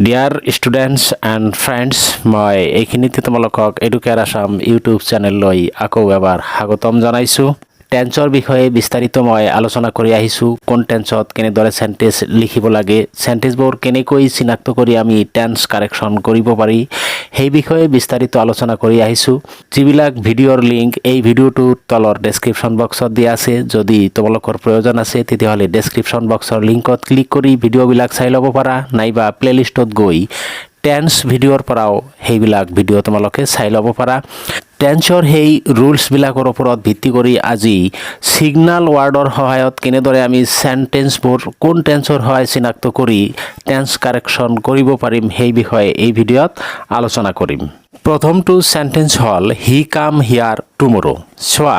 Dear students and friends, মই এইখিনিতে তোমালোকক এডুকেয়াৰ আসাম ইউটিউব চেনেললৈ আকৌ এবাৰ স্বাগতম জনাইছোঁ। টেন্সৰ বিষয়ে বিস্তাৰিত মই আলোচনা কৰি আহিছোঁ। কোন টেন্সত কেনেদৰে চেণ্টেন্স লিখিব লাগে, চেণ্টেন্সবোৰ কেনেকৈ চিনাক্ত কৰি আমি টেন্স কাৰেকশ্যন কৰিব পাৰি, সেই বিষয়ে বিস্তাৰিত আলোচনা কৰি আহিছোঁ। যিবিলাক ভিডিঅ'ৰ লিংক এই ভিডিঅ'টোৰ তলৰ ডেছক্ৰিপশ্যন বক্সত দিয়া আছে। যদি তোমালোকৰ প্ৰয়োজন আছে তেতিয়াহ'লে ডেছক্ৰিপশ্যন বক্সৰ লিংকত ক্লিক কৰি ভিডিঅ'বিলাক চাই ল'ব পাৰা, নাইবা প্লেলিষ্টত গৈ টেন্স ভিডিঅ'ৰ পৰাও সেইবিলাক ভিডিঅ' তোমালোকে চাই ল'ব পাৰা। টেন্সৰ সেই ৰুলছবিলাকৰ ওপৰত ভিত্তি কৰি আজি ছিগনাল ৱাৰ্ডৰ সহায়ত কেনেদৰে আমি চেণ্টেন্সবোৰ কোন টেন্সৰ সহায় চিনাক্ত কৰি টেন্স কাৰেকশ্যন কৰিব পাৰিম সেই বিষয়ে এই ভিডিঅ'ত আলোচনা কৰিম। প্ৰথমটো চেণ্টেন্স হ'ল হি কাম হিয়াৰ টুমৰো। চোৱা,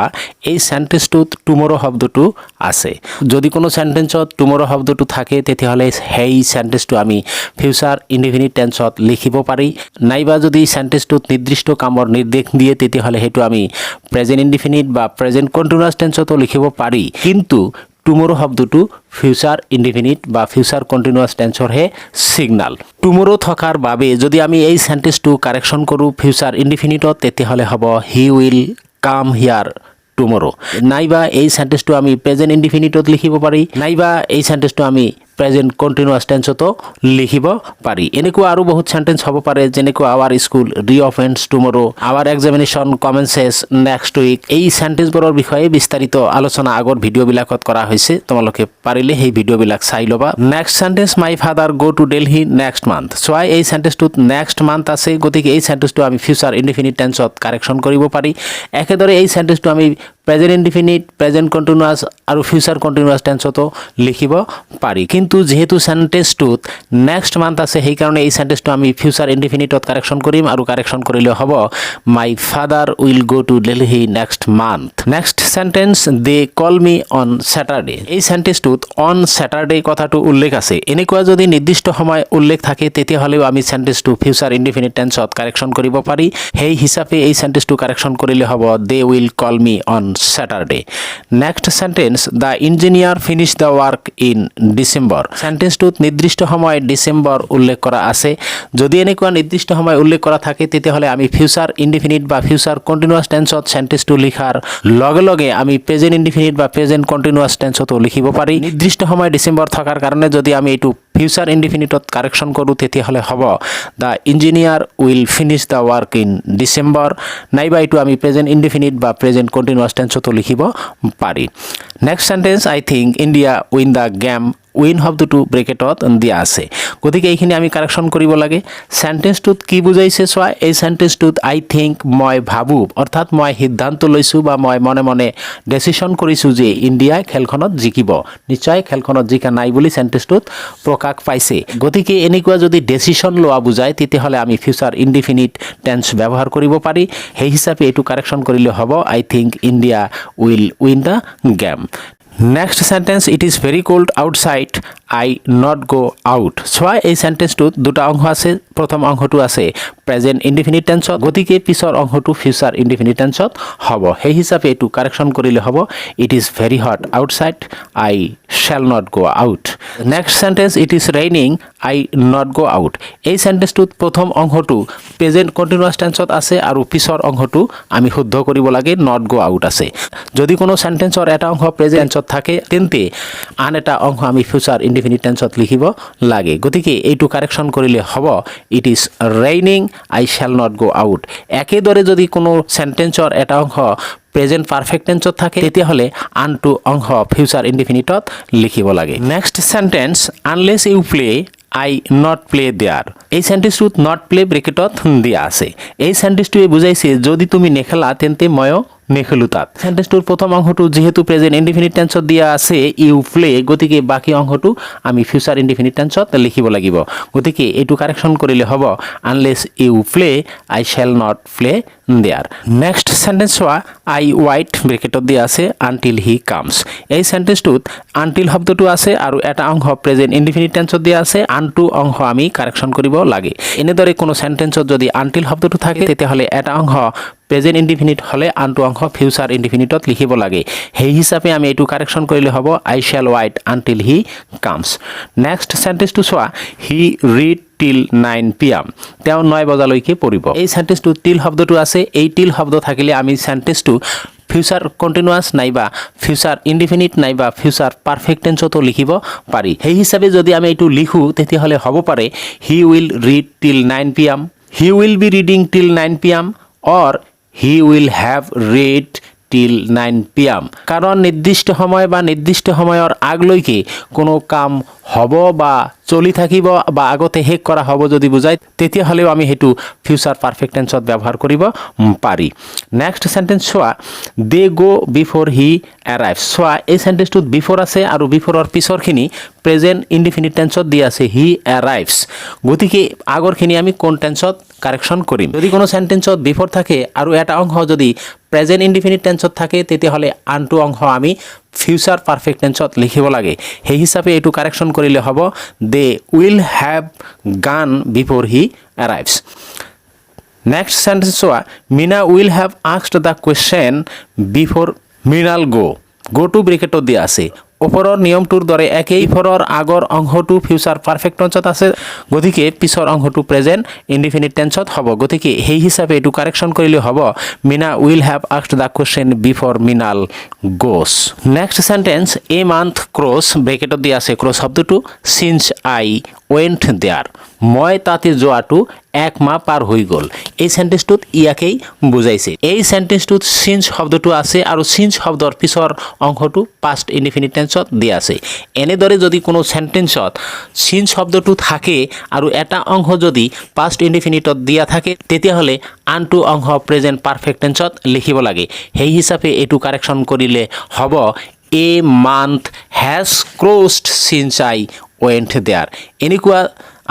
এই চেণ্টেন্সটোত টুমৰো শব্দটো আছে। যদি কোনো চেণ্টেন্সত টুমৰো শব্দটো থাকে তেতিয়াহ'লে সেই চেণ্টেন্সটো আমি ফিউচাৰ ইনডিফিনিট টেন্সত লিখিব পাৰি, নাইবা যদি চেণ্টেন্সটোত নিৰ্দিষ্ট কামৰ নিৰ্দেশ দিয়ে তেতিয়াহ'লে সেইটো আমি প্ৰেজেণ্ট ইনডিফিনিট বা প্ৰেজেণ্ট কণ্টিনিউৱাছ টেন্সতো লিখিব পাৰি। কিন্তু টুমৰো শব্দটো ফিউচাৰ ইনডিফিনিট বা ফিউচাৰ কণ্টিনিউৱাছ টেন্সৰহে ছিগনাল। টুমৰো থকাৰ বাবে যদি আমি এই চেণ্টেন্সটো কাৰেকশ্যন কৰোঁ ফিউচাৰ ইনডিফিনিটত, তেতিয়াহ'লে হ'ব হি উইল কাম হিয়াৰ টুমৰো। নাইবা এই চেণ্টেন্সটো আমি প্ৰেজেণ্ট ইনডিফিনিটত লিখিব পাৰি, নাইবা এই চেণ্টেন্সটো আমি প্ৰেজেণ্ট কণ্টিনিউৱাছ টেন্সতো লিখিব পাৰি। এনেকুৱা আৰু বহুত চেণ্টেন্স হ'ব পাৰে, যেনেকুৱা our school reopens tomorrow, our examination commences next week. এই চেণ্টেন্সবোৰৰ বিষয়ে বিস্তাৰিত আলোচনা আগৰ ভিডিঅ'বিলাকত কৰা হৈছে, তোমালোকে পাৰিলে সেই ভিডিঅ'বিলাক চাই ল'বা। নেক্সট চেণ্টেন্স, মাই ফাদাৰ গ' টু দিল্লী নেক্সট মান্থ। চোৱা, এই চেণ্টেন্সটোত নেক্সট মান্থ আছে, গতিকে এই চেণ্টেন্সটো আমি ফিউচাৰ ইনডিফিনিট টেন্সত কাৰেকশ্যন কৰিব পাৰি। একেদৰে এই চেণ্টেন্সটো আমি প্ৰেজেণ্ট ইনডিফিনিট, প্ৰেজেণ্ট কণ্টিনিউৱাছ আৰু ফিউচাৰ কণ্টিনিউৱাছ টেন্সতো লিখিব পাৰি। কিন্তু যিহেতু চেণ্টেন্সটোত নেক্সট মান্থ আছে, সেইকাৰণে এই চেণ্টেন্সটো আমি ফিউচাৰ ইনডিফিনিটত কাৰেকশ্যন কৰিম, আৰু কাৰেকশ্যন কৰিলে হ'ব my father will go' to Delhi next month. Next sentence, they call me on Saturday. এই চেণ্টেন্সটোত অন ছেটাৰডে কথাটো উল্লেখ আছে। এনেকুৱা যদি নিৰ্দিষ্ট সময় উল্লেখ থাকে তেতিয়াহ'লেও আমি চেণ্টেন্সটো ফিউচাৰ ইনডিফিনিট টেন্সত কাৰেকশ্যন কৰিব পাৰি। সেই হিচাপে এই চেণ্টেন্সটো কাৰেকশ্যন কৰিলে হ'ব they will call me on Saturday. Next sentence, the engineer finished the work in December. চেণ্টেন্সটোত নিৰ্দিষ্ট সময় ডিচেম্বৰ উল্লেখ কৰা আছে। যদি এনেকুৱা নিৰ্দিষ্ট সময় উল্লেখ কৰা থাকে তেতিয়াহ'লে আমি ফিউচাৰ ইনডিফিনিট বা ফিউচাৰ কণ্টিনিউৱাছ টেন্সত চেণ্টেন্সটো লিখাৰ লগে লগে আমি প্ৰেজেণ্ট ইনডিফিনিট বা প্ৰেজেণ্ট কণ্টিনিউৱাছ টেন্সতো লিখিব পাৰি। নিৰ্দিষ্ট সময় ডিচেম্বৰ থকাৰ কাৰণে যদি আমি এইটো ফিউচাৰ ইনডিফিনিটত কাৰেকশ্যন কৰোঁ তেতিয়াহ'লে হ'ব the engineer will finish the work in December, নাইবা এইটো আমি প্ৰেজেণ্ট ইনডিফিনিট বা প্ৰেজেণ্ট কণ্টিনিউৱাছ টেন্সতো লিখিব পাৰি। Next sentence, I think India win the game. Win শব্দটো ব্ৰেকেটত দিয়া আছে, গতিকে এইখিনি আমি কাৰেকশ্যন কৰিব লাগে। চেণ্টেন্সটোত কি বুজাইছে চোৱা, এই চেণ্টেন্সটোত আই থিংক মই ভাবোঁ, অৰ্থাৎ মই সিদ্ধান্ত লৈছোঁ বা মই মনে মনে ডেচিশ্যন কৰিছোঁ যে ইণ্ডিয়াই খেলখনত জিকিব। নিশ্চয় খেলখনত জিকা নাই বুলি চেণ্টেন্সটোত প্ৰকাশ পাইছে। গতিকে এনেকুৱা যদি ডেচিশ্যন লোৱা বুজায় তেতিয়াহ'লে আমি ফিউচাৰ ইনডিফিনিট টেন্স ব্যৱহাৰ কৰিব পাৰি। সেই হিচাপে এইটো কাৰেকশ্যন কৰিলে হ'ব I think India will win the game. Next sentence, it is very cold outside I not go' out. চোৱা, এই চেণ্টেন্সটোত দুটা অংশ আছে। প্ৰথম অংশটো আছে প্ৰেজেণ্ট ইনডিফিনিট টেন্সত, গতিকে পিছৰ অংশটো ফিউচাৰ ইনডিফিনিট টেন্সত হ'ব। সেই হিচাপে এইটো কাৰেকশ্যন কৰিলে হ'ব it is very hot outside I shall not go' out. Next sentence, it is raining I not go' out. এই চেণ্টেন্সটোত প্ৰথম অংশটো প্ৰেজেণ্ট কণ্টিনিউৱাছ টেন্সত আছে আৰু পিছৰ অংশটো আমি শুদ্ধ কৰিব লাগে নট গ' আউট আছে। যদি কোনো চেণ্টেন্সৰ এটা অংশ প্ৰেজেণ্ট টেন্সত থাকে তেন্তে আন এটা অংশ আমি ফিউচাৰ ইনডিফিনিট টেন্সত লিখিব লাগে। গতিকে এইটো কাৰেকশ্যন কৰিলে হ'ব it is raining I shall not go' out. একেদৰে যদি কোনো চেণ্টেন্সৰ এটা অংশ প্ৰেজেণ্ট পাৰফেক্ট টেন্সত থাকে তেতিয়াহ'লে আনটো অংশ ফিউচাৰ ইনডিফিনিটত লিখিব লাগে। Next sentence, unless you play I not play there. এই চেণ্টেন্সটোত নট প্লে ব্ৰেকেটত দিয়া আছে। এই চেণ্টেন্সটোৱে বুজাইছে যদি তুমি নেখেলা তেন্তে ময়ো নেখেলো তাত। চেণ্টেন্সটোৰ প্ৰথম অংশটো যিহেতু প্ৰেজেণ্ট ইনডিফিনিট টেন্সত দিয়া আছে ইউ প্লে, গতিকে বাকী অংশটো আমি ফিউচাৰ ইনডিফিনিট টেন্সত লিখিব লাগিব। গতিকে এইটো কাৰেকশ্যন কৰিলে হ'ব unless you play I shall not play there. Next sentence চোৱা, আই ৱাইট ব্ৰেকেটত দিয়া আছে আনটিল হি কামছ। এই চেণ্টেন্সটোত আনটিল শব্দটো আছে আৰু এটা অংশ প্ৰেজেণ্ট ইনডিফিনিট টেন্সত দিয়া আছে, আনটো অংশ আমি কাৰেকশ্যন কৰিব লাগে। এনেদৰে কোনো চেণ্টেন্সত যদি আনটিল শব্দটো থাকে তেতিয়াহ'লে এটা অংশ প্ৰেজেণ্ট ইনডিফিনিট হ'লে আনটো অংশ ফিউচাৰ ইনডিফিনিটত লিখিব লাগে সেই হিচাপে আমি এইটো কাৰেকশ্যন কৰিলে হ'ব I shall wait until he comes next চেণ্টেন্সটো চোৱা হি ৰিড টিল 9 PM তেওঁ 9 বজালৈকে পঢ়িব এই চেণ্টেন্সটো টিল শব্দটো আছে এই টিল শব্দ থাকিলে আমি চেণ্টেন্সটো ফিউচাৰ কণ্টিনিউয়াছ নাইবা ফিউচাৰ ইনডিফিনিট নাইবা ফিউচাৰ পাৰফেক্ট টেন্সতো লিখিব পাৰি সেই হিচাপে যদি আমি এইটো লিখো তেতিয়াহ'লে হ'ব পাৰে he will read till 9 PM he will be reading till 9 PM or he will have read till 9 PM কাৰণ নিৰ্দিষ্ট সময় বা নিৰ্দিষ্ট সময়ৰ আগলৈকে কোনো কাম হ'ব বা চলি থাকিব বা আগতে শেষ কৰা হ'ব যদি বুজায় তেতিয়াহ'লেও আমি সেইটো ফিউচাৰ পাৰফেক্ট টেন্সত ব্যৱহাৰ কৰিব পাৰি নেক্সট চেণ্টেন্স চোৱা দে গো বিফৰ হি এৰাইভছ চোৱা এই চেণ্টেন্সটোত বিফৰ আছে আৰু বিফৰৰ পিছৰখিনি প্ৰেজেণ্ট ইনডিফিনিট টেন্সত দি আছে হি এৰাইভছ গতিকে আগৰখিনি আমি কোন টেন্সত কাৰেকশ্যন কৰিম যদি কোনো চেণ্টেন্সত বিফৰ থাকে আৰু এটা অংশ যদি প্ৰেজেণ্ট ইনডিফিনিট টেন্সত থাকে তেতিয়াহ'লে আনটো অংশ আমি ফিউচাৰ পাৰফেক্ট টেন্সত লিখিব লাগে সেই হিচাপে এইটো কাৰেকশ্যন কৰিলে হ'ব they will have gone before he arrives next sentence চোৱা Mina will have asked the question before Mrinal go to ব্ৰেকেটত দিয়া আছে ওপৰৰ নিয়মটোৰ দৰে একেই বিফৰৰ আগৰ অংশটো ফিউচাৰ পাৰফেক্ট টেন্সত আছে গতিকে পিছৰ অংশটো প্ৰেজেণ্ট ইনডিফিনিট টেন্সত হ'ব গতিকে সেই হিচাপে এইটো কাৰেকশ্যন কৰিলে হ'ব Mina will have asked the question before Mrinal goes next sentence a month cross ব্ৰেকেটত দিয়া আছে ক্ৰছ শব্দটো সিন্স আই ৱেণ্ট দেয়াৰ মই তাতে যোৱাটো 1 মাহ পাৰ হৈ গ'ল এই চেণ্টেন্সটোত ইয়াকেই বুজাইছে এই চেণ্টেন্সটোত সিন্স শব্দটো আছে আৰু সিন্স শব্দৰ পিছৰ অংশটো পাষ্ট ইনডিফিনিট টেন্সত দিয়া আছে এনেদৰে যদি কোনো চেণ্টেন্সত সিন্স শব্দটো থাকে আৰু এটা অংশ যদি পাষ্ট ইনডিফিনিটত দিয়া থাকে তেতিয়াহ'লে আনটো অংশ প্ৰেজেণ্ট পাৰফেক্ট টেন্সত লিখিব লাগে সেই হিচাপে এইটো কাৰেকশ্যন কৰিলে হ'ব a month has crossed since I went there এনেকুৱা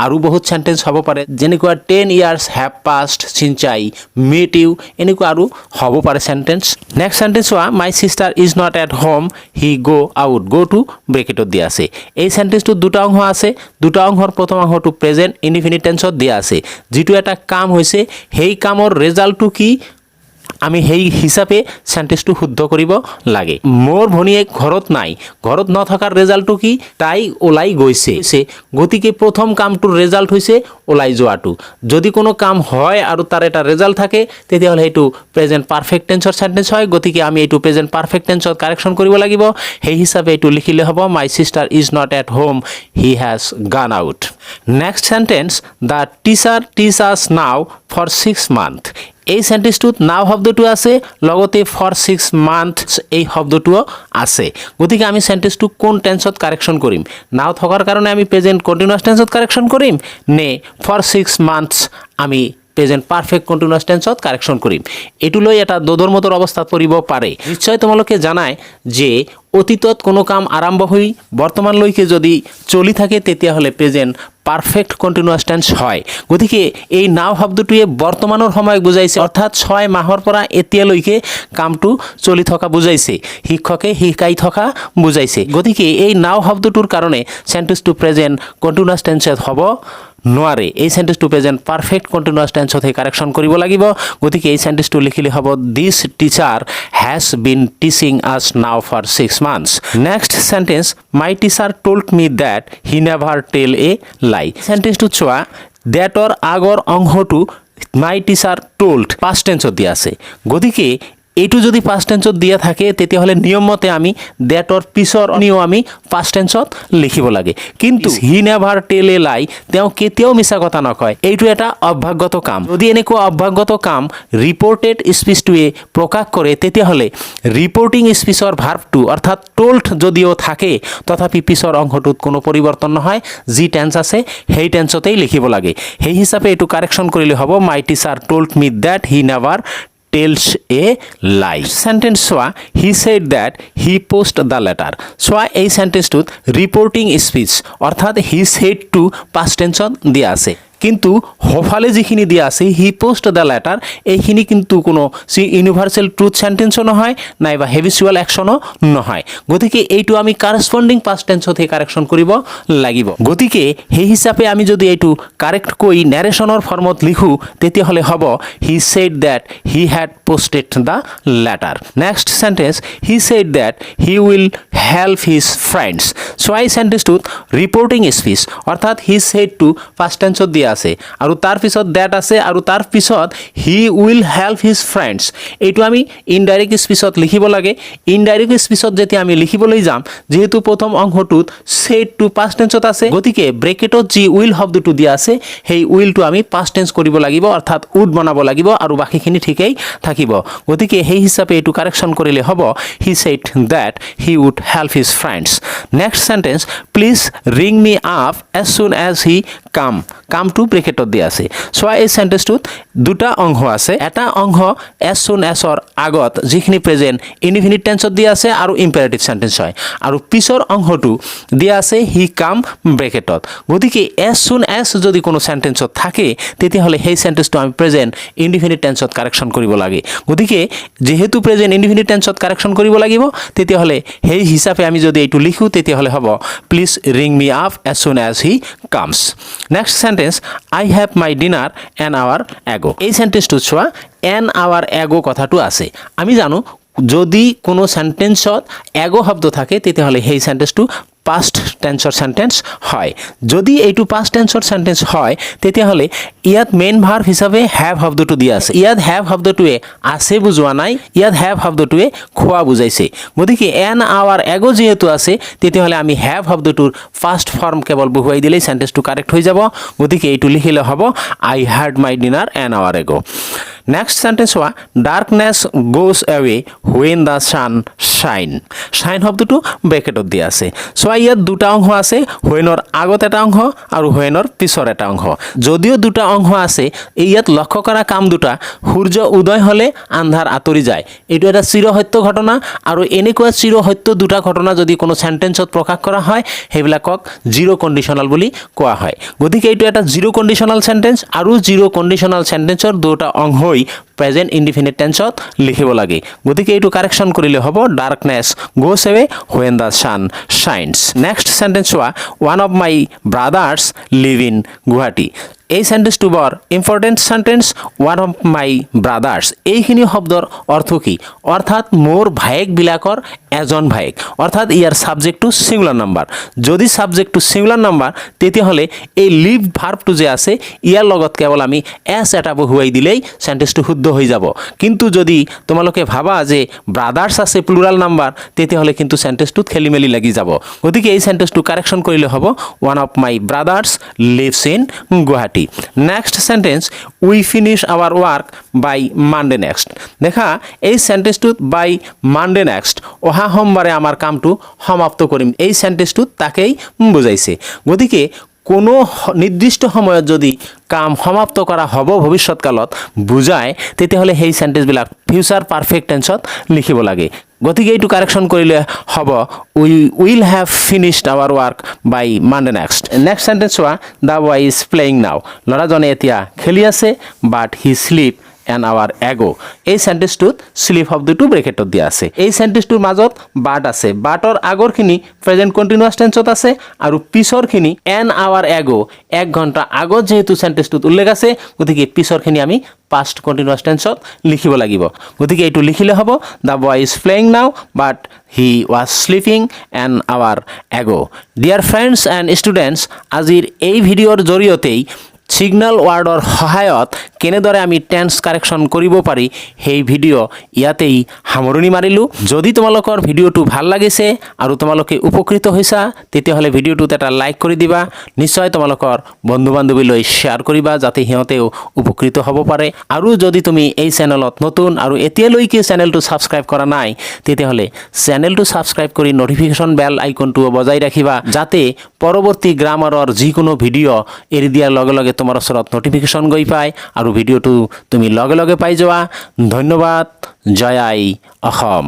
আৰু বহুত চেণ্টেন্স হ'ব পাৰে যেনেকুৱা 10 years have passed since I met you এনেকুৱা আৰু হ'ব পাৰে চেণ্টেন্স নেক্সট চেণ্টেন্স চোৱা my sister is not at home he go out go to ব্ৰেকেটত দিয়া আছে এই চেণ্টেন্সটোত দুটা অংশ আছে দুটা অংশৰ প্ৰথম অংশটো প্ৰেজেণ্ট ইনডিফিনিট টেন্সত দিয়া আছে যিটো এটা কাম হৈছে সেই কামৰ ৰেজাল্টটো কি আমি সেই হিচাপে সেন্টেন্সটো শুদ্ধ কৰিব লাগে মোৰ ভনীয়েক ঘৰত নাই ঘৰত নথকাৰ ৰেজাল্টটো কি তাই ওলাই গৈছে গতিকে প্ৰথম কামটোৰ ৰেজাল্ট হৈছে ওলাই যোৱাটো যদি কোনো কাম হয় আৰু তাৰ এটা ৰেজাল্ট থাকে তেতিয়াহ'লে এইটো প্ৰেজেন্ট পাৰফেক্ট টেন্সৰ সেন্টেন্স হয় গতিকে আমি এইটো প্ৰেজেন্ট পাৰফেক্ট টেন্সত কাৰেকশ্যন কৰিব লাগিব সেই হিচাপে এইটো লিখিলে হ'ব my sister is not at home he has gone out next sentence the teacher teach us নাও ফৰ 6 মান্থ এই সেন্টেন্সটোত নাও শব্দটো আছে লগতে ফৰ 6 মান্থস এই শব্দটোও আছে গতিকে আমি সেন্টেন্সটো কোন টেন্সত কাৰেকশ্যন কৰিম নাও থকাৰ কাৰণে আমি প্ৰেজেন্ট কন্টিনিউয়াছ টেন্সত কাৰেকশ্যন কৰিম নে ফৰ 6 মান্থস আমি প্ৰেজেন্ট পাৰফেক্ট কন্টিনিউয়াছ টেন্সত কাৰেকশ্যন কৰিম এটো লৈ এটা দোধৰমতৰ অৱস্থাত পৰিব পাৰে নিশ্চয় তোমালোকে জানাই যে অতীতত কোনো কাম আৰম্ভ হৈ বৰ্তমানলৈকে যদি চলি থাকে তেতিয়াহ'লে প্ৰেজেন্ট পাৰফেক্ট কন্টিনিউয়াস টেন্স হয় গতিকে এই নাও শব্দটোৱে বৰ্তমানৰ সময়ক বুজাইছে অৰ্থাৎ 6 মাহৰ পৰা এতিয়ালৈকে কামটো চলি থকা বুজাইছে শিক্ষকে শিকাই থকা বুজাইছে গতিকে এই নাও শব্দটোৰ কাৰণে সেন্টেন্সটো প্ৰেজেন্ট কন্টিনিউয়াস টেন্সত হ'ব নোৱাৰে এই সেন্টেন্সটো প্ৰেজেন্ট পাৰফেক্ট কন্টিনিউয়াস টেন্সত কাৰেকশ্যন কৰিব লাগিব গতিকে এই সেন্টেন্সটো লিখিলে হ'ব this teacher has been teaching us now for 6 months next sentence my teacher told me that he never tell a lie সেন্টেন্সটো চোৱা দ্যাটৰ আগৰ অংশটো মাই টিচাৰ টোল্ড পাষ্ট টেন্সত দিয়া আছে গতিকে এইটো যদি পাষ্ট টেন্সত দিয়া থাকে তেতিয়াহ'লে নিয়মমতে আমি দ্যাটৰ পিছৰ নিও আমি পাষ্ট টেন্সত লিখিব লাগে কিন্তু হি নেভাৰ টেল এ লাই তেওঁ কেতিয়াও মিছা কথা নকয় এইটো এটা অভ্যাসগত কাম যদি এনেকুৱা অভ্যাসগত কাম ৰিপৰ্টেড স্পিচটোৱে প্ৰকাশ কৰে তেতিয়াহ'লে ৰিপৰ্টিং স্পিচৰ ভাৰ্বটো অৰ্থাৎ টোল্ড যদিও থাকে তথাপি পিছৰ অংশটোত কোনো পৰিৱৰ্তন নহয় যি টেন্স আছে সেই টেন্সতেই লিখিব লাগে সেই হিচাপে এইটো কাৰেকশ্যন কৰিলে হ'ব my teacher told me that he never tells a lie sentence soa he said that he post the letter soa ei sentence tut reporting speech orthat he said to past tense on dia ase কিন্তু হফালে যিখিনি দিয়া আছে হি post the letter এইখিনি কিন্তু কোনো universal truth সেন্টেন্সও নহয় নাইবা habitual একশ্যনো নহয় গতিকে এইটো আমি কাৰেস্পন্ডিং পাষ্ট টেন্সতহে কাৰেকশ্যন কৰিব লাগিব গতিকে সেই হিচাপে আমি যদি এইটো কাৰেক্টকৈ নেৰেশ্যনৰ ফৰ্মত লিখোঁ তেতিয়াহ'লে হ'ব he said that he had posted the letter next sentence he said that he will help his friends so' এই সেন্টেন্সটোত ৰিপৰ্টিং স্পীচ অৰ্থাৎ হি ছেইডটো পাষ্ট টেন্সত দিয়া আছে আৰু তাৰ পিছত ডেট আছে আৰু তাৰ পিছত হি উইল হেল্প হিজ ফ্ৰেণ্ডছ এইটো আমি ইনডাইৰেক্ট স্পীচত লিখিব লাগে ইনডাইৰেক্ট স্পীচত যেতিয়া আমি লিখিবলৈ যাম যেহেতু প্ৰথম অংশটোত ছেইডটো পাষ্ট টেন্সত আছে গতিকে ব্ৰেকেটত যি উইল শব্দটো দিয়া আছে সেই উইলটো আমি পাষ্ট টেন্স কৰিব লাগিব অৰ্থাৎ উড বনাব লাগিব আৰু বাকীখিনি ঠিকেই থাকিব গতিকে সেই হিচাপে এইটো কাৰেকশ্যন কৰিলে হ'ব he said that he would help his friends next sentence please ring me up as soon as he কামটো ব্ৰেকেটত দিয়া আছে চ' এই সেন্টেন্সটোত দুটা অংশ আছে এটা অংশ এজ সুন এজৰ আগত যিখিনি প্ৰেজেণ্ট ইনডিফিনিট টেন্সত দিয়া আছে আৰু ইম্পেৰেটিভ সেন্টেন্স হয় আৰু পিছৰ অংশটো দিয়া আছে হি কাম ব্ৰেকেটত গতিকে এজ সুন এজ যদি কোনো সেন্টেন্সত থাকে তেতিয়াহ'লে সেই সেন্টেন্সটো আমি প্ৰেজেণ্ট ইনডিফিনিট টেন্সত কাৰেকশ্যন কৰিব লাগে গতিকে যেহেতু প্ৰেজেণ্ট ইনডিফিনিট টেন্সত কাৰেকশ্যন কৰিব লাগিব তেতিয়াহ'লে সেই হিচাপে আমি যদি এইটো লিখোঁ তেতিয়াহ'লে হ'ব please ring me up as soon as he comes next sentence I have my dinner an hour ago এই সেন্টেন্সটোত চোৱা এন আৱাৰ এগো কথাটো আছে আমি জানো যদি কোনো সেন্টেন্সত এগো শব্দ থাকে তেতিয়াহ'লে সেই সেন্টেন্সটো পাষ্ট টেন্সৰ সেন্টেন্স হয় যদি এইটো পাষ্ট টেন্সৰ সেন্টেন্স হয় তেতিয়াহ'লে ইয়াত মেইন ভাৰ্ব হিচাপে হেভ শব্দটো দিয়া আছে ইয়াত হেভ শব্দটোৱে আছে বুজোৱা নাই ইয়াত হেভ শব্দটোৱে খোৱা বুজাইছে গতিকে এন আৱাৰ এগো যিহেতু আছে তেতিয়াহ'লে আমি হেভ শব্দটোৰ ফাৰ্ষ্ট ফৰ্ম কেৱল বহুৱাই দিলেই সেন্টেন্সটো কাৰেক্ট হৈ যাব গতিকে এইটো লিখিলে হ'ব I had my dinner an hour ago next sentence হোৱা darkness goes away when the sun shine শব্দটো ব্ৰেকেটত দিয়া আছে চ' ইয়াত দুটা অংশ আছে হুৱেনৰ আগত এটা অংশ আৰু হুৱেনৰ পিছৰ এটা অংশ যদিও দুটা অংশ আছে ইয়াত লক্ষ্য কৰা কাম দুটা সূৰ্য উদয় হ'লে আন্ধাৰ আঁতৰি যায় এইটো এটা চিৰসত্য ঘটনা আৰু এনেকুৱা চিৰসত্য দুটা ঘটনা যদি কোনো সেন্টেন্সত প্ৰকাশ কৰা হয় সেইবিলাকক জিৰ' কণ্ডিশ্যনেল বুলি কোৱা হয় গতিকে এইটো এটা জিৰ' কণ্ডিশ্যনেল সেন্টেন্স আৰু জিৰ' কণ্ডিশ্যনেল সেন্টেন্সৰ দুটা অংশই প্ৰেজেণ্ট ইনডিফিনিট টেন্সত লিখিব লাগে গতিকে এইটো কাৰেকশ্যন কৰিলে হ'ব darkness goes away when the sun shines next sentence হোৱা one of my brothers live in Guwahati এই সেন্টেন্সটো বৰ important sentence one of my brothers এইখিনি শব্দৰ অৰ্থ কি অৰ্থাৎ মোৰ ভায়েকবিলাকৰ এজন ভায়েক অৰ্থাৎ ইয়াৰ ছাবজেক্টটো ছিংগুলাৰ নাম্বাৰ যদি ছাবজেক্টটো ছিংগুলাৰ নাম্বাৰ তেতিয়াহ'লে এই লিভ ভাৰ্বটো যে আছে ইয়াৰ লগত কেৱল আমি এছ এটা বহুৱাই দিলেই সেন্টেন্সটো শুদ্ধ হৈ যাব কিন্তু যদি তোমালোকে ভাবা যে ব্ৰাদাৰ্ছ আছে প্লুৰাল নাম্বাৰ তেতিয়াহ'লে কিন্তু সেন্টেন্সটোত খেলি মেলি লাগি যাব গতিকে এই সেন্টেন্সটো কাৰেকশ্যন কৰিলে হ'ব one of my brothers lives in Guwahati next sentence we finish our work by Monday next দেখা এই সেন্টেন্সটোত বাই মানডে নেক্সট অহা সোমবাৰে আমাৰ কামটো সমাপ্ত কৰিম এই সেন্টেন্সটোত তাকেই বুজাইছে গতিকে কোনো নিৰ্দিষ্ট সময়ত যদি কাম সমাপ্ত কৰা হ'ব ভৱিষ্যৎকালত বুজায় তেতিয়াহ'লে সেই সেন্টেন্সবিলাক ফিউচাৰ পাৰফেক্ট টেন্সত লিখিব লাগে গতিকে এইটো কাৰেকশ্যন কৰিলে হ'ব we will have finished our work by Monday next sentence হোৱা the boy is playing now ল'ৰাজনে এতিয়া খেলি আছে but he sleep an hour ago এই সেন্টেন্সটোত শ্লিপ শব্দটো ব্ৰেকেটত দিয়া আছে এই সেন্টেন্সটোৰ মাজত বাট আছে বাটৰ আগৰখিনি প্ৰেজেণ্ট কণ্টিনিউৱাছ টেন্সত আছে আৰু পিছৰখিনি এন আৱাৰ এগো 1 ঘণ্টা আগত যেহেতু সেন্টেন্সটোত উল্লেখ আছে গতিকে পিছৰখিনি আমি পাষ্ট কণ্টিনিউৱাছ টেন্সত লিখিব লাগিব গতিকে এইটো লিখিলে হ'ব the boy is playing now but he was sleeping an hour ago dear friends and students আজিৰ এই ভিডিঅ'ৰ জৰিয়তেই সিগনেল ৱাৰ্ডৰ সহায়ত কেনেদৰে আমি টেন্স কাৰেকশ্যন কৰিব পাৰি সেই ভিডিঅ' ইয়াতেই সামৰণি মাৰিলোঁ যদি তোমালোকৰ ভিডিঅ'টো ভাল লাগিছে আৰু তোমালোকে উপকৃত হৈছা তেতিয়াহ'লে ভিডিঅ'টোত এটা লাইক কৰি দিবা নিশ্চয় তোমালোকৰ বন্ধু বান্ধৱীলৈ শ্বেয়াৰ কৰিবা যাতে সিহঁতেও উপকৃত হ'ব পাৰে আৰু যদি তুমি এই চেনেলত নতুন আৰু এতিয়ালৈকে চেনেলটো ছাবস্ক্ৰাইব কৰা নাই তেতিয়াহ'লে চেনেলটো ছাবস্ক্ৰাইব কৰি নটিফিকেশ্যন বেল আইকনটো বজাই ৰাখিবা যাতে পৰৱৰ্তী গ্ৰামাৰৰ যিকোনো ভিডিঅ' এৰি দিয়াৰ লগে লগে তোমাৰ ওচৰত নটিফিকেশ্যন গৈ পায় আৰু ভিডিঅ'টো তুমি লগে লগে পাই যোৱা ধন্যবাদ জয় আই অসম।